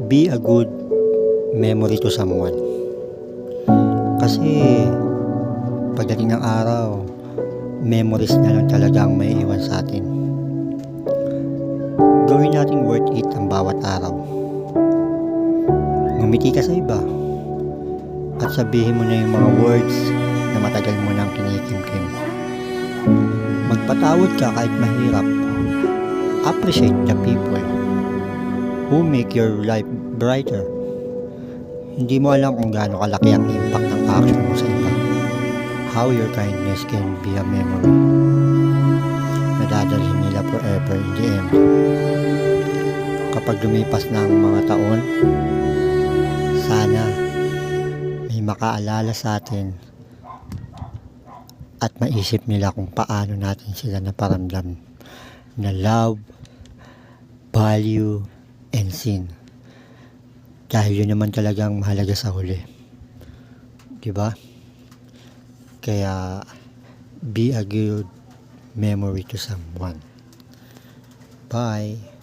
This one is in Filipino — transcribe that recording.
Be a good memory to someone. Kasi pagdating ng araw, memories na lang talaga ang may iwan sa atin. Gawin natin worth it ang bawat araw. Ngumiti ka sa iba at sabihin mo na yung mga words na matagal mo nang kinikimkim. Magpatawad ka kahit mahirap. Appreciate the people who make your life brighter. Hindi mo alam kung gaano kalaki ang impact ng action mo sa iba. How your kindness can be a memory na dadalhin nila forever in the end. Kapag lumipas na ang mga taon, sana may makaalala sa atin at maisip nila kung paano natin sila naparamdam na love, value, and sin. Dahil yun naman talagang mahalaga sa huli. Diba? Kaya, be a good memory to someone. Bye!